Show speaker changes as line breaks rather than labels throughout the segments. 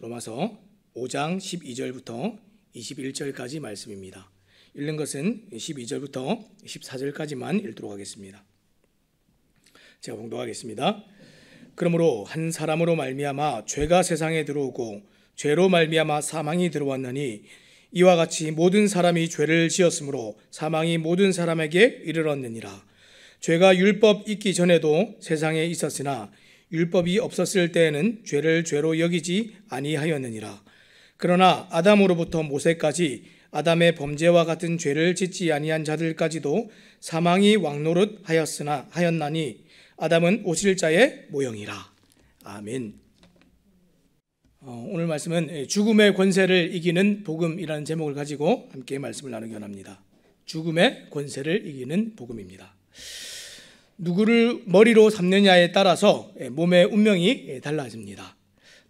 로마서 5장 12절부터 21절까지 말씀입니다. 읽는 것은 12절부터 14절까지만 읽도록 하겠습니다. 제가 봉독하겠습니다. 그러므로 한 사람으로 말미암아 죄가 세상에 들어오고 죄로 말미암아 사망이 들어왔나니 이와 같이 모든 사람이 죄를 지었으므로 사망이 모든 사람에게 이르렀느니라. 죄가 율법 있기 전에도 세상에 있었으나 율법이 없었을 때에는 죄를 죄로 여기지 아니하였느니라. 그러나 아담으로부터 모세까지 아담의 범죄와 같은 죄를 짓지 아니한 자들까지도 사망이 왕노릇 하였나니 아담은 오실 자의 모형이라. 아멘. 오늘 말씀은 죽음의 권세를 이기는 복음이라는 제목을 가지고 함께 말씀을 나누기 원합니다. 죽음의 권세를 이기는 복음입니다. 누구를 머리로 삼느냐에 따라서 몸의 운명이 달라집니다.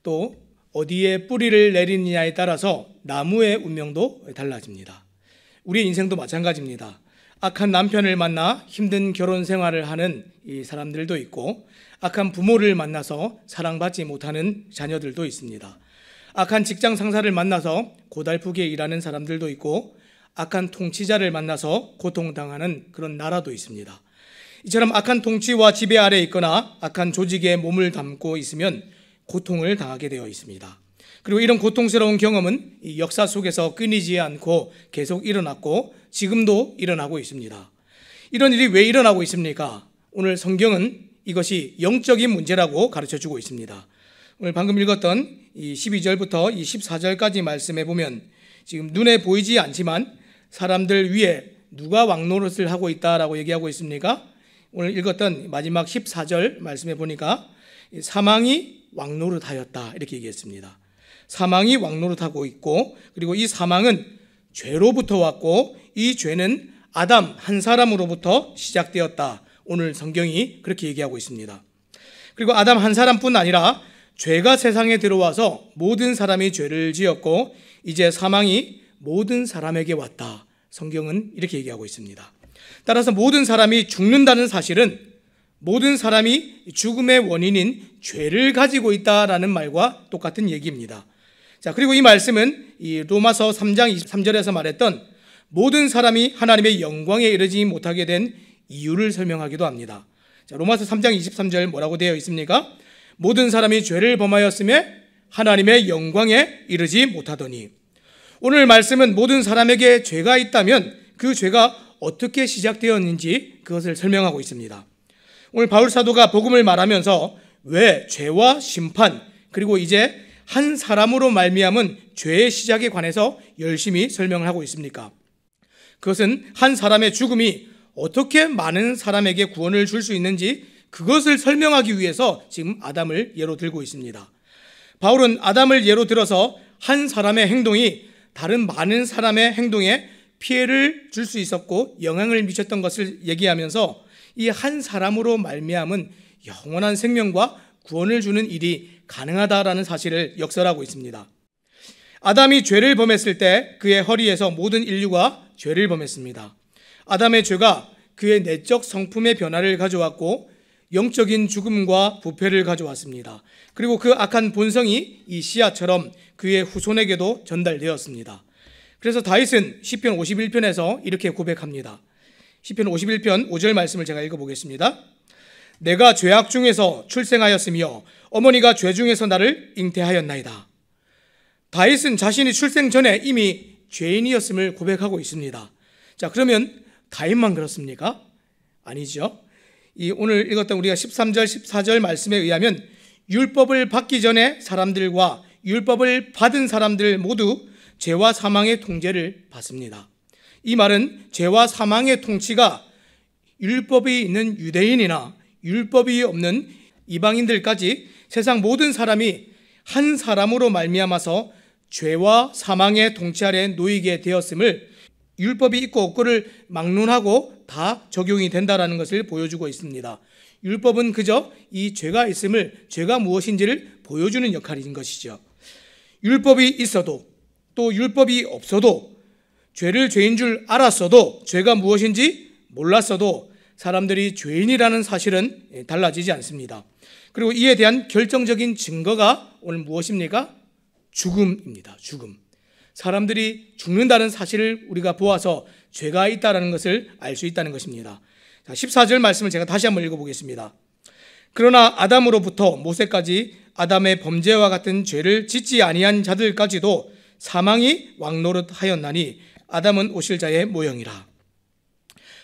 또 어디에 뿌리를 내리느냐에 따라서 나무의 운명도 달라집니다. 우리 인생도 마찬가지입니다. 악한 남편을 만나 힘든 결혼 생활을 하는 이 사람들도 있고, 악한 부모를 만나서 사랑받지 못하는 자녀들도 있습니다. 악한 직장 상사를 만나서 고달프게 일하는 사람들도 있고, 악한 통치자를 만나서 고통당하는 그런 나라도 있습니다. 이처럼 악한 통치와 지배 아래에 있거나 악한 조직에 몸을 담고 있으면 고통을 당하게 되어 있습니다. 그리고 이런 고통스러운 경험은 이 역사 속에서 끊이지 않고 계속 일어났고 지금도 일어나고 있습니다. 이런 일이 왜 일어나고 있습니까? 오늘 성경은 이것이 영적인 문제라고 가르쳐주고 있습니다. 오늘 방금 읽었던 이 12절부터 이 14절까지 말씀해 보면 지금 눈에 보이지 않지만 사람들 위에 누가 왕노릇을 하고 있다라고 얘기하고 있습니까? 오늘 읽었던 마지막 14절 말씀해 보니까 사망이 왕노릇하였다 이렇게 얘기했습니다. 사망이 왕노릇하고 있고, 그리고 이 사망은 죄로부터 왔고 이 죄는 아담 한 사람으로부터 시작되었다. 오늘 성경이 그렇게 얘기하고 있습니다. 그리고 아담 한 사람뿐 아니라 죄가 세상에 들어와서 모든 사람이 죄를 지었고 이제 사망이 모든 사람에게 왔다. 성경은 이렇게 얘기하고 있습니다. 따라서 모든 사람이 죽는다는 사실은 모든 사람이 죽음의 원인인 죄를 가지고 있다라는 말과 똑같은 얘기입니다. 자, 그리고 이 말씀은 이 로마서 3장 23절에서 말했던 모든 사람이 하나님의 영광에 이르지 못하게 된 이유를 설명하기도 합니다. 자, 로마서 3장 23절 뭐라고 되어 있습니까? 모든 사람이 죄를 범하였으며 하나님의 영광에 이르지 못하더니. 오늘 말씀은 모든 사람에게 죄가 있다면 그 죄가 어떻게 시작되었는지 그것을 설명하고 있습니다. 오늘 바울 사도가 복음을 말하면서 왜 죄와 심판 그리고 이제 한 사람으로 말미암은 죄의 시작에 관해서 열심히 설명을 하고 있습니까? 그것은 한 사람의 죽음이 어떻게 많은 사람에게 구원을 줄 수 있는지 그것을 설명하기 위해서 지금 아담을 예로 들고 있습니다. 바울은 아담을 예로 들어서 한 사람의 행동이 다른 많은 사람의 행동에 피해를 줄 수 있었고 영향을 미쳤던 것을 얘기하면서 이 한 사람으로 말미암은 영원한 생명과 구원을 주는 일이 가능하다라는 사실을 역설하고 있습니다. 아담이 죄를 범했을 때 그의 허리에서 모든 인류가 죄를 범했습니다. 아담의 죄가 그의 내적 성품의 변화를 가져왔고 영적인 죽음과 부패를 가져왔습니다. 그리고 그 악한 본성이 이 씨앗처럼 그의 후손에게도 전달되었습니다. 그래서 다윗은 시편 51편에서 이렇게 고백합니다. 시편 51편 5절 말씀을 제가 읽어보겠습니다. 내가 죄악 중에서 출생하였으며 어머니가 죄 중에서 나를 잉태하였나이다. 다윗은 자신이 출생 전에 이미 죄인이었음을 고백하고 있습니다. 자, 그러면 다윗만 그렇습니까? 아니죠. 이 오늘 읽었던 우리가 13절 14절 말씀에 의하면 율법을 받기 전에 사람들과 율법을 받은 사람들 모두 죄와 사망의 통제를 받습니다. 이 말은 죄와 사망의 통치가 율법이 있는 유대인이나 율법이 없는 이방인들까지 세상 모든 사람이 한 사람으로 말미암아서 죄와 사망의 통치 아래 놓이게 되었음을 율법이 있고 없고를 막론하고 다 적용이 된다는 것을 보여주고 있습니다. 율법은 그저 이 죄가 있음을, 죄가 무엇인지를 보여주는 역할인 것이죠. 율법이 있어도 또 율법이 없어도 죄를 죄인 줄 알았어도 죄가 무엇인지 몰랐어도 사람들이 죄인이라는 사실은 달라지지 않습니다. 그리고 이에 대한 결정적인 증거가 오늘 무엇입니까? 죽음입니다. 죽음. 사람들이 죽는다는 사실을 우리가 보아서 죄가 있다는 것을 알 수 있다는 것입니다. 14절 말씀을 제가 다시 한번 읽어보겠습니다. 그러나 아담으로부터 모세까지 아담의 범죄와 같은 죄를 짓지 아니한 자들까지도 사망이 왕노릇하였나니 아담은 오실 자의 모형이라.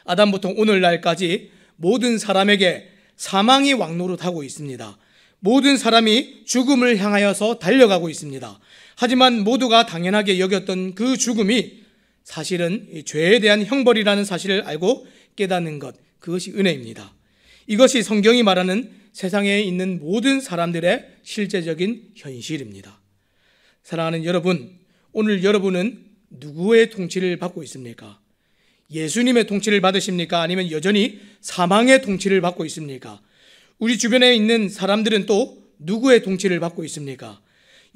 아담부터 오늘날까지 모든 사람에게 사망이 왕노릇하고 있습니다. 모든 사람이 죽음을 향하여서 달려가고 있습니다. 하지만 모두가 당연하게 여겼던 그 죽음이 사실은 죄에 대한 형벌이라는 사실을 알고 깨닫는 것, 그것이 은혜입니다. 이것이 성경이 말하는 세상에 있는 모든 사람들의 실제적인 현실입니다. 사랑하는 여러분, 오늘 여러분은 누구의 통치를 받고 있습니까? 예수님의 통치를 받으십니까? 아니면 여전히 사망의 통치를 받고 있습니까? 우리 주변에 있는 사람들은 또 누구의 통치를 받고 있습니까?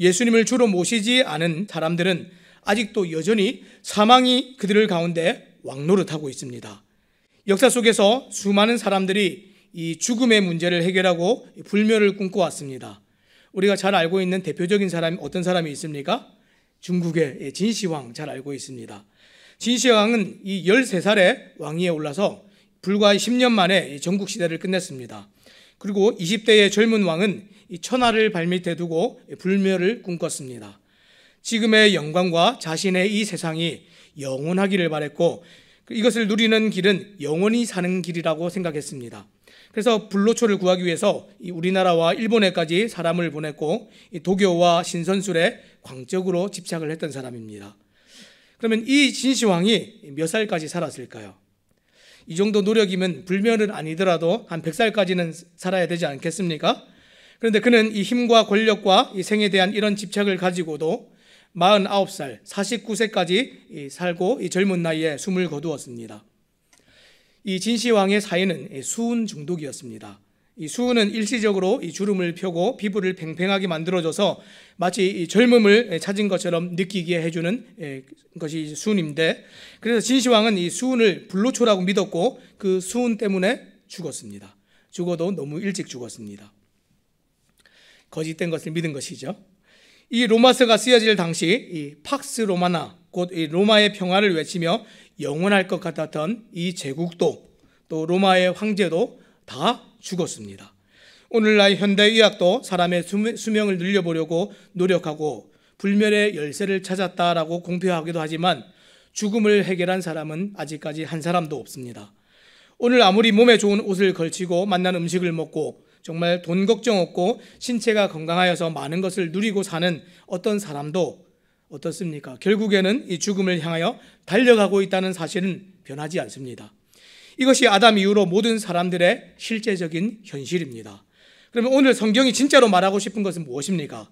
예수님을 주로 모시지 않은 사람들은 아직도 여전히 사망이 그들을 가운데 왕노릇하고 있습니다. 역사 속에서 수많은 사람들이 이 죽음의 문제를 해결하고 불멸을 꿈꿔왔습니다. 우리가 잘 알고 있는 대표적인 사람이 어떤 사람이 있습니까? 중국의 진시황 잘 알고 있습니다. 진시황은 이 13살에 왕위에 올라서 불과 10년 만에 전국 시대를 끝냈습니다. 그리고 20대의 젊은 왕은 이 천하를 발밑에 두고 불멸을 꿈꿨습니다. 지금의 영광과 자신의 이 세상이 영원하기를 바랬고 이것을 누리는 길은 영원히 사는 길이라고 생각했습니다. 그래서 불로초를 구하기 위해서 우리나라와 일본에까지 사람을 보냈고 도교와 신선술에 광적으로 집착을 했던 사람입니다. 그러면 이 진시황이 몇 살까지 살았을까요? 이 정도 노력이면 불멸은 아니더라도 한 100살까지는 살아야 되지 않겠습니까? 그런데 그는 이 힘과 권력과 이 생에 대한 이런 집착을 가지고도 49살, 49세까지 살고 이 젊은 나이에 숨을 거두었습니다. 이 진시황의 사인은 수은 중독이었습니다. 이 수은은 일시적으로 이 주름을 펴고 피부를 팽팽하게 만들어줘서 마치 이 젊음을 찾은 것처럼 느끼게 해주는 것이 수은인데, 그래서 진시황은 이 수은을 불로초라고 믿었고 그 수은 때문에 죽었습니다. 죽어도 너무 일찍 죽었습니다. 거짓된 것을 믿은 것이죠. 이 로마서가 쓰여질 당시 이 팍스 로마나, 곧 이 로마의 평화를 외치며 영원할 것 같았던 이 제국도 또 로마의 황제도 다 죽었습니다. 오늘날 현대의학도 사람의 수명을 늘려보려고 노력하고 불멸의 열쇠를 찾았다라고 공표하기도 하지만 죽음을 해결한 사람은 아직까지 한 사람도 없습니다. 오늘 아무리 몸에 좋은 옷을 걸치고 맛난 음식을 먹고 정말 돈 걱정 없고 신체가 건강하여서 많은 것을 누리고 사는 어떤 사람도 어떻습니까? 결국에는 이 죽음을 향하여 달려가고 있다는 사실은 변하지 않습니다. 이것이 아담 이후로 모든 사람들의 실제적인 현실입니다. 그러면 오늘 성경이 진짜로 말하고 싶은 것은 무엇입니까?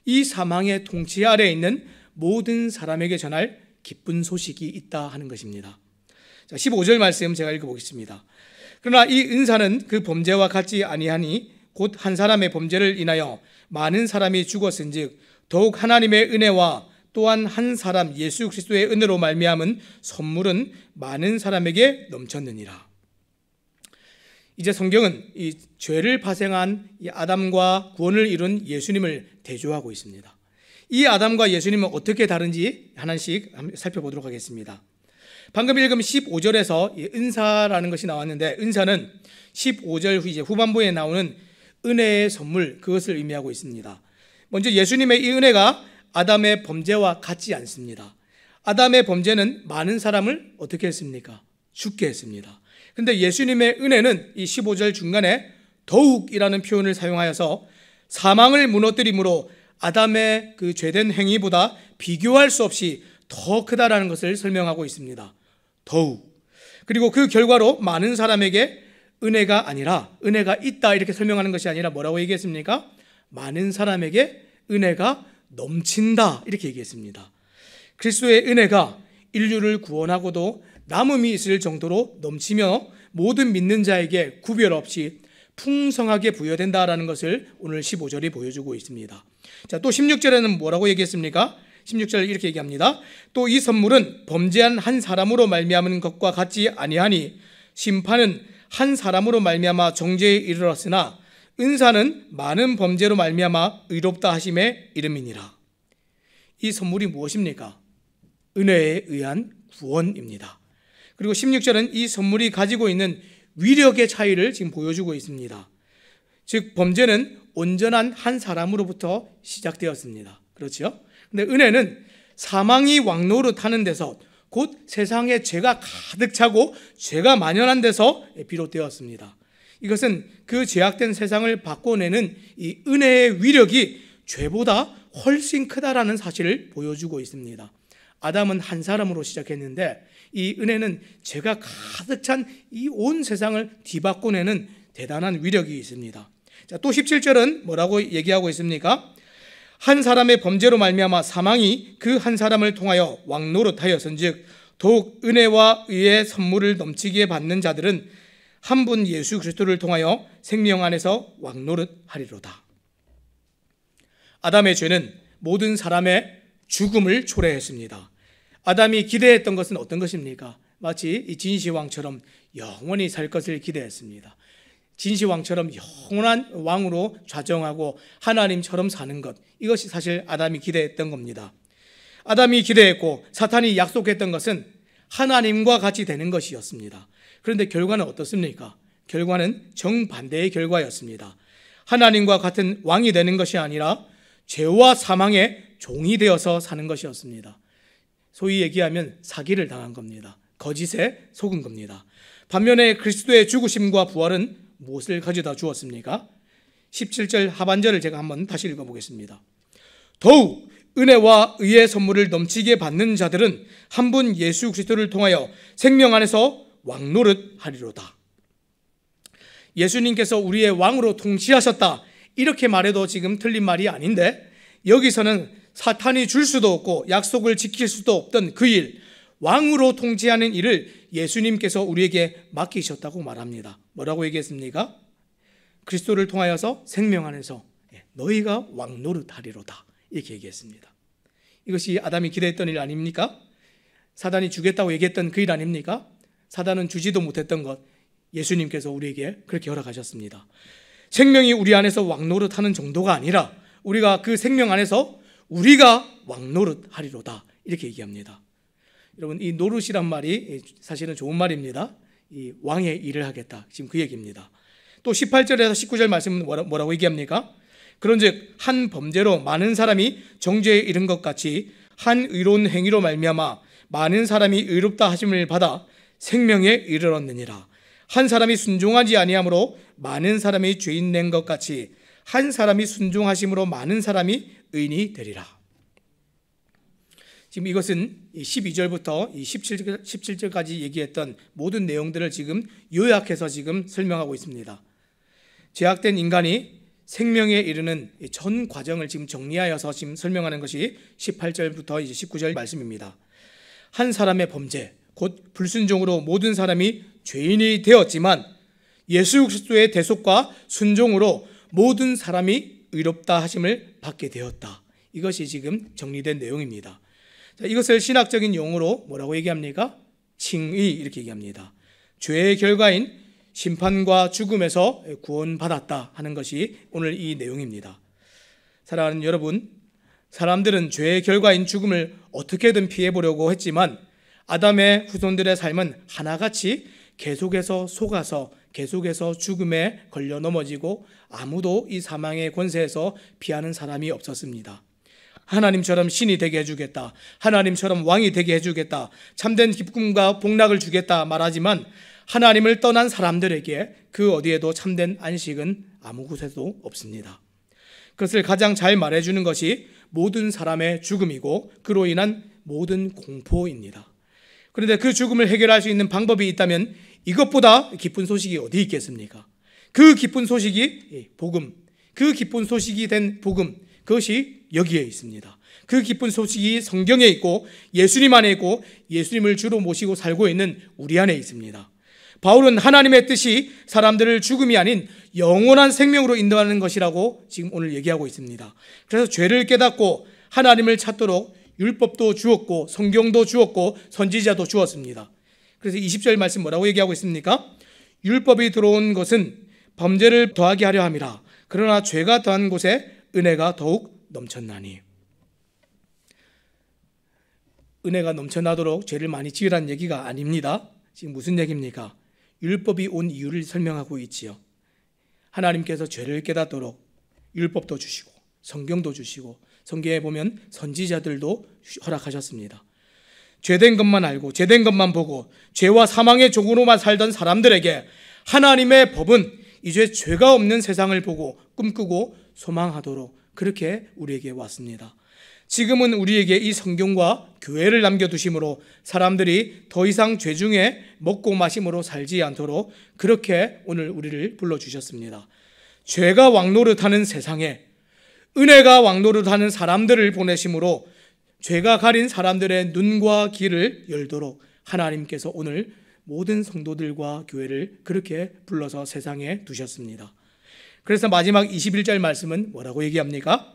이 사망의 통치 아래에 있는 모든 사람에게 전할 기쁜 소식이 있다 하는 것입니다. 자, 15절 말씀 제가 읽어보겠습니다. 그러나 이 은사는 그 범죄와 같지 아니하니 곧 한 사람의 범죄를 인하여 많은 사람이 죽었은즉 더욱 하나님의 은혜와 또한 한 사람 예수 그리스도의 은혜로 말미암은 선물은 많은 사람에게 넘쳤느니라. 이제 성경은 이 죄를 파생한 이 아담과 구원을 이룬 예수님을 대조하고 있습니다. 이 아담과 예수님은 어떻게 다른지 하나씩 살펴보도록 하겠습니다. 방금 읽은 15절에서 은사라는 것이 나왔는데, 은사는 15절 이제 후반부에 나오는 은혜의 선물, 그것을 의미하고 있습니다. 먼저 예수님의 이 은혜가 아담의 범죄와 같지 않습니다. 아담의 범죄는 많은 사람을 어떻게 했습니까? 죽게 했습니다. 그런데 예수님의 은혜는 이 15절 중간에 더욱이라는 표현을 사용하여서 사망을 무너뜨림으로 아담의 그 죄된 행위보다 비교할 수 없이 더 크다라는 것을 설명하고 있습니다. 더욱. 그리고 그 결과로 많은 사람에게 은혜가 아니라 은혜가 있다 이렇게 설명하는 것이 아니라 뭐라고 얘기했습니까? 많은 사람에게 은혜가 넘친다 이렇게 얘기했습니다. 그리스도의 은혜가 인류를 구원하고도 남음이 있을 정도로 넘치며 모든 믿는 자에게 구별 없이 풍성하게 부여된다라는 것을 오늘 15절이 보여주고 있습니다. 자, 또 16절에는 뭐라고 얘기했습니까? 16절 이렇게 얘기합니다. 또 이 선물은 범죄한 한 사람으로 말미암은 것과 같지 아니하니 심판은 한 사람으로 말미암아 정죄에 이르렀으나 은사는 많은 범죄로 말미암아 의롭다 하심의 이름이니라. 이 선물이 무엇입니까? 은혜에 의한 구원입니다. 그리고 16절은 이 선물이 가지고 있는 위력의 차이를 지금 보여주고 있습니다. 즉 범죄는 온전한 한 사람으로부터 시작되었습니다. 그렇죠? 근데 은혜는 사망이 왕노릇하는 데서, 곧 세상에 죄가 가득 차고 죄가 만연한 데서 비롯되었습니다. 이것은 그 죄악된 세상을 바꿔내는 이 은혜의 위력이 죄보다 훨씬 크다라는 사실을 보여주고 있습니다. 아담은 한 사람으로 시작했는데 이 은혜는 죄가 가득 찬 이 온 세상을 뒤바꿔내는 대단한 위력이 있습니다. 자, 또 17절은 뭐라고 얘기하고 있습니까? 한 사람의 범죄로 말미암아 사망이 그 한 사람을 통하여 왕노릇하였은즉 더욱 은혜와 의의 선물을 넘치게 받는 자들은 한 분 예수 그리스도를 통하여 생명 안에서 왕노릇하리로다. 아담의 죄는 모든 사람의 죽음을 초래했습니다. 아담이 기대했던 것은 어떤 것입니까? 마치 이 진시황처럼 영원히 살 것을 기대했습니다. 진시황처럼 영원한 왕으로 좌정하고 하나님처럼 사는 것, 이것이 사실 아담이 기대했던 겁니다. 아담이 기대했고 사탄이 약속했던 것은 하나님과 같이 되는 것이었습니다. 그런데 결과는 어떻습니까? 결과는 정반대의 결과였습니다. 하나님과 같은 왕이 되는 것이 아니라 죄와 사망의 종이 되어서 사는 것이었습니다. 소위 얘기하면 사기를 당한 겁니다. 거짓에 속은 겁니다. 반면에 그리스도의 죽으심과 부활은 무엇을 가져다 주었습니까? 17절 하반절을 제가 한번 다시 읽어보겠습니다. 더욱 은혜와 의의 선물을 넘치게 받는 자들은 한 분 예수 그리스도를 통하여 생명 안에서 왕노릇하리로다. 예수님께서 우리의 왕으로 통치하셨다, 이렇게 말해도 지금 틀린 말이 아닌데, 여기서는 사탄이 줄 수도 없고 약속을 지킬 수도 없던 그 일, 왕으로 통치하는 일을 예수님께서 우리에게 맡기셨다고 말합니다. 뭐라고 얘기했습니까? 그리스도를 통하여서 생명 안에서 너희가 왕노릇하리로다, 이렇게 얘기했습니다. 이것이 아담이 기대했던 일 아닙니까? 사단이 주겠다고 얘기했던 그 일 아닙니까? 사단은 주지도 못했던 것, 예수님께서 우리에게 그렇게 허락하셨습니다. 생명이 우리 안에서 왕노릇하는 정도가 아니라 우리가 그 생명 안에서 우리가 왕노릇하리로다, 이렇게 얘기합니다. 여러분, 이 노릇이란 말이 사실은 좋은 말입니다. 이 왕의 일을 하겠다, 지금 그 얘기입니다. 또 18절에서 19절 말씀은 뭐라고 얘기합니까? 그런즉 한 범죄로 많은 사람이 정죄에 이른 것 같이 한 의로운 행위로 말미암아 많은 사람이 의롭다 하심을 받아 생명에 이르렀느니라. 한 사람이 순종하지 아니함으로 많은 사람이 죄인 된 것 같이 한 사람이 순종하심으로 많은 사람이 의인이 되리라. 지금 이것은 12절부터 17절까지 얘기했던 모든 내용들을 지금 요약해서 지금 설명하고 있습니다. 죄악된 인간이 생명에 이르는 전 과정을 지금 정리하여서 지금 설명하는 것이 18절부터 이제 19절 말씀입니다. 한 사람의 범죄, 곧 불순종으로 모든 사람이 죄인이 되었지만 예수 그리스도의 대속과 순종으로 모든 사람이 의롭다 하심을 받게 되었다. 이것이 지금 정리된 내용입니다. 자, 이것을 신학적인 용어로 뭐라고 얘기합니까? 칭의, 이렇게 얘기합니다. 죄의 결과인 심판과 죽음에서 구원받았다 하는 것이 오늘 이 내용입니다. 사랑하는 여러분, 사람들은 죄의 결과인 죽음을 어떻게든 피해보려고 했지만 아담의 후손들의 삶은 하나같이 계속해서 속아서 계속해서 죽음에 걸려 넘어지고 아무도 이 사망의 권세에서 피하는 사람이 없었습니다. 하나님처럼 신이 되게 해주겠다, 하나님처럼 왕이 되게 해주겠다, 참된 기쁨과 복락을 주겠다 말하지만 하나님을 떠난 사람들에게 그 어디에도 참된 안식은 아무 곳에도 없습니다. 그것을 가장 잘 말해주는 것이 모든 사람의 죽음이고 그로 인한 모든 공포입니다. 그런데 그 죽음을 해결할 수 있는 방법이 있다면 이것보다 기쁜 소식이 어디 있겠습니까? 그 기쁜 소식이 복음, 그 기쁜 소식이 된 복음, 그것이 여기에 있습니다. 그 기쁜 소식이 성경에 있고 예수님 안에 있고 예수님을 주로 모시고 살고 있는 우리 안에 있습니다. 바울은 하나님의 뜻이 사람들을 죽음이 아닌 영원한 생명으로 인도하는 것이라고 지금 오늘 얘기하고 있습니다. 그래서 죄를 깨닫고 하나님을 찾도록 율법도 주었고 성경도 주었고 선지자도 주었습니다. 그래서 20절 말씀 뭐라고 얘기하고 있습니까? 율법이 들어온 것은 범죄를 더하게 하려 함이라. 그러나 죄가 더한 곳에 은혜가 더욱 넘쳤나니. 은혜가 넘쳐나도록 죄를 많이 지으라는 얘기가 아닙니다. 지금 무슨 얘기입니까? 율법이 온 이유를 설명하고 있지요. 하나님께서 죄를 깨닫도록 율법도 주시고 성경도 주시고 성경에 보면 선지자들도 허락하셨습니다. 죄된 것만 알고 죄된 것만 보고 죄와 사망의 종으로만 살던 사람들에게 하나님의 법은 이제 죄가 없는 세상을 보고 꿈꾸고 소망하도록 그렇게 우리에게 왔습니다. 지금은 우리에게 이 성경과 교회를 남겨두심으로 사람들이 더 이상 죄 중에 먹고 마심으로 살지 않도록 그렇게 오늘 우리를 불러주셨습니다. 죄가 왕노릇하는 세상에 은혜가 왕노릇하는 사람들을 보내심으로 죄가 가린 사람들의 눈과 귀를 열도록 하나님께서 오늘 모든 성도들과 교회를 그렇게 불러서 세상에 두셨습니다. 그래서 마지막 21절 말씀은 뭐라고 얘기합니까?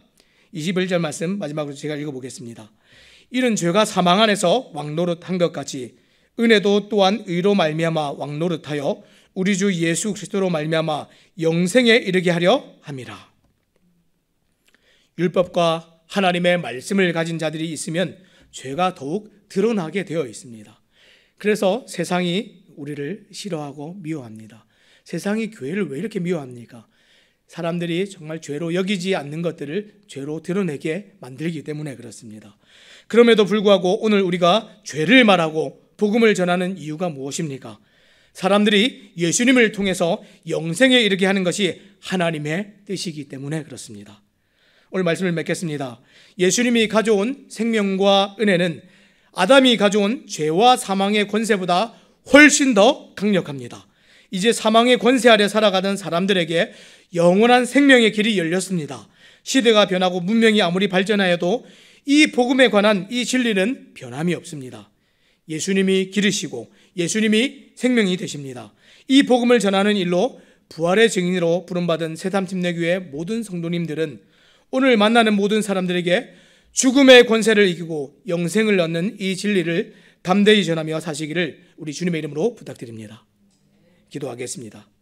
21절 말씀 마지막으로 제가 읽어보겠습니다. 이런 죄가 사망 안에서 왕노릇한 것 같이 은혜도 또한 의로 말미암아 왕노릇하여 우리 주 예수 그리스도로 말미암아 영생에 이르게 하려 함이라. 율법과 하나님의 말씀을 가진 자들이 있으면 죄가 더욱 드러나게 되어 있습니다. 그래서 세상이 우리를 싫어하고 미워합니다. 세상이 교회를 왜 이렇게 미워합니까? 사람들이 정말 죄로 여기지 않는 것들을 죄로 드러내게 만들기 때문에 그렇습니다. 그럼에도 불구하고 오늘 우리가 죄를 말하고 복음을 전하는 이유가 무엇입니까? 사람들이 예수님을 통해서 영생에 이르게 하는 것이 하나님의 뜻이기 때문에 그렇습니다. 오늘 말씀을 맺겠습니다. 예수님이 가져온 생명과 은혜는 아담이 가져온 죄와 사망의 권세보다 훨씬 더 강력합니다. 이제 사망의 권세 아래 살아가던 사람들에게 영원한 생명의 길이 열렸습니다. 시대가 변하고 문명이 아무리 발전하여도 이 복음에 관한 이 진리는 변함이 없습니다. 예수님이 길이시고 예수님이 생명이 되십니다. 이 복음을 전하는 일로 부활의 증인으로 부름받은 새담침례교회 모든 성도님들은 오늘 만나는 모든 사람들에게 죽음의 권세를 이기고 영생을 얻는 이 진리를 담대히 전하며 사시기를 우리 주님의 이름으로 부탁드립니다. 기도하겠습니다.